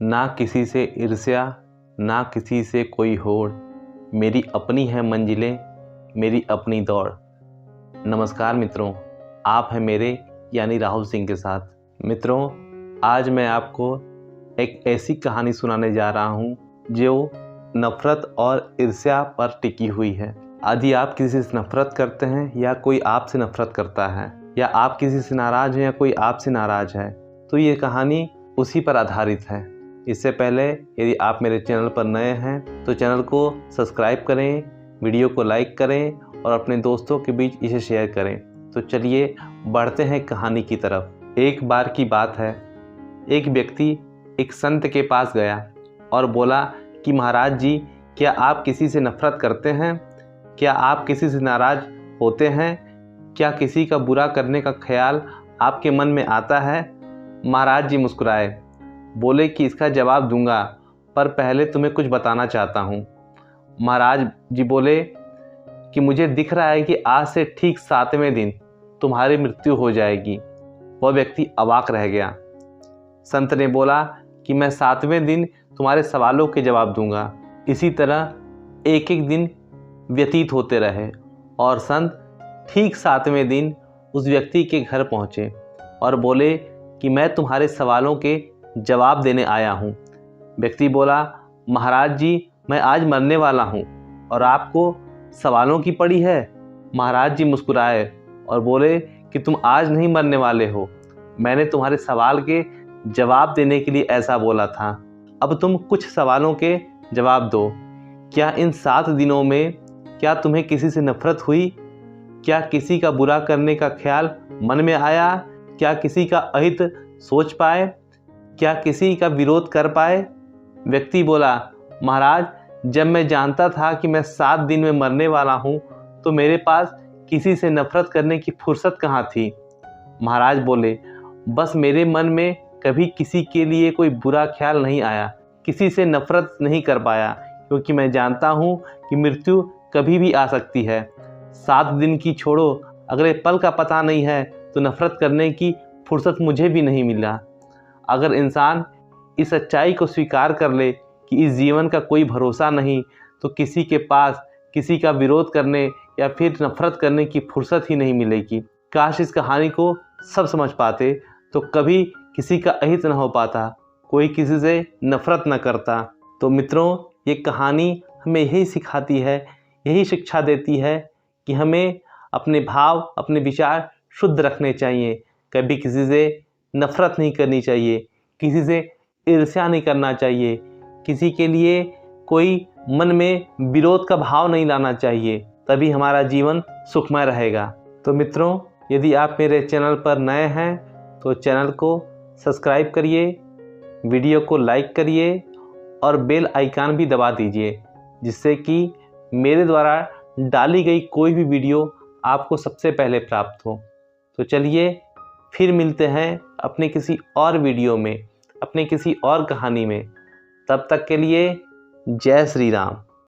ना किसी से ईर्ष्या ना किसी से कोई होड़, मेरी अपनी है मंजिलें मेरी अपनी दौड़। नमस्कार मित्रों, आप हैं मेरे यानी राहुल सिंह के साथ। मित्रों, आज मैं आपको एक ऐसी कहानी सुनाने जा रहा हूँ जो नफ़रत और ईर्ष्या पर टिकी हुई है। यदि आप किसी से नफ़रत करते हैं या कोई आपसे नफ़रत करता है, या आप किसी से नाराज़ हैं या कोई आपसे नाराज़ है, तो ये कहानी उसी पर आधारित है। इससे पहले यदि आप मेरे चैनल पर नए हैं तो चैनल को सब्सक्राइब करें, वीडियो को लाइक करें और अपने दोस्तों के बीच इसे शेयर करें। तो चलिए बढ़ते हैं कहानी की तरफ। एक बार की बात है, एक व्यक्ति एक संत के पास गया और बोला कि महाराज जी, क्या आप किसी से नफ़रत करते हैं? क्या आप किसी से नाराज़ होते हैं? क्या किसी का बुरा करने का ख्याल आपके मन में आता है? महाराज जी मुस्कुराए, बोले कि इसका जवाब दूंगा, पर पहले तुम्हें कुछ बताना चाहता हूँ। महाराज जी बोले कि मुझे दिख रहा है कि आज से ठीक 7वें दिन तुम्हारी मृत्यु हो जाएगी। वह व्यक्ति अवाक रह गया। संत ने बोला कि मैं 7वें दिन तुम्हारे सवालों के जवाब दूंगा। इसी तरह एक एक दिन व्यतीत होते रहे और संत ठीक 7वें दिन उस व्यक्ति के घर पहुँचे और बोले कि मैं तुम्हारे सवालों के जवाब देने आया हूँ। व्यक्ति बोला, महाराज जी, मैं आज मरने वाला हूँ और आपको सवालों की पड़ी है। महाराज जी मुस्कुराए और बोले कि तुम आज नहीं मरने वाले हो, मैंने तुम्हारे सवाल के जवाब देने के लिए ऐसा बोला था। अब तुम कुछ सवालों के जवाब दो। क्या इन 7 दिनों में क्या तुम्हें किसी से नफ़रत हुई? क्या किसी का बुरा करने का ख्याल मन में आया? क्या किसी का अहित सोच पाए? क्या किसी का विरोध कर पाए? व्यक्ति बोला, महाराज, जब मैं जानता था कि मैं 7 दिन में मरने वाला हूँ तो मेरे पास किसी से नफ़रत करने की फुर्सत कहाँ थी। महाराज बोले, बस मेरे मन में कभी किसी के लिए कोई बुरा ख्याल नहीं आया, किसी से नफ़रत नहीं कर पाया, क्योंकि मैं जानता हूँ कि मृत्यु कभी भी आ सकती है। 7 दिन की छोड़ो, अगले पल का पता नहीं है तो नफ़रत करने की फुर्सत मुझे भी नहीं मिला। अगर इंसान इस सच्चाई को स्वीकार कर ले कि इस जीवन का कोई भरोसा नहीं, तो किसी के पास किसी का विरोध करने या फिर नफ़रत करने की फुर्सत ही नहीं मिलेगी। काश इस कहानी को सब समझ पाते तो कभी किसी का अहित न हो पाता, कोई किसी से नफ़रत न करता। तो मित्रों, ये कहानी हमें यही सिखाती है, यही शिक्षा देती है कि हमें अपने भाव, अपने विचार शुद्ध रखने चाहिए। कभी किसी से नफ़रत नहीं करनी चाहिए, किसी से ईर्ष्या नहीं करना चाहिए, किसी के लिए कोई मन में विरोध का भाव नहीं लाना चाहिए, तभी हमारा जीवन सुखमय रहेगा। तो मित्रों, यदि आप मेरे चैनल पर नए हैं तो चैनल को सब्सक्राइब करिए, वीडियो को लाइक करिए और बेल आइकन भी दबा दीजिए, जिससे कि मेरे द्वारा डाली गई कोई भी वीडियो आपको सबसे पहले प्राप्त हो। तो चलिए फिर मिलते हैं अपने किसी और वीडियो में, अपने किसी और कहानी में। तब तक के लिए जय श्री राम।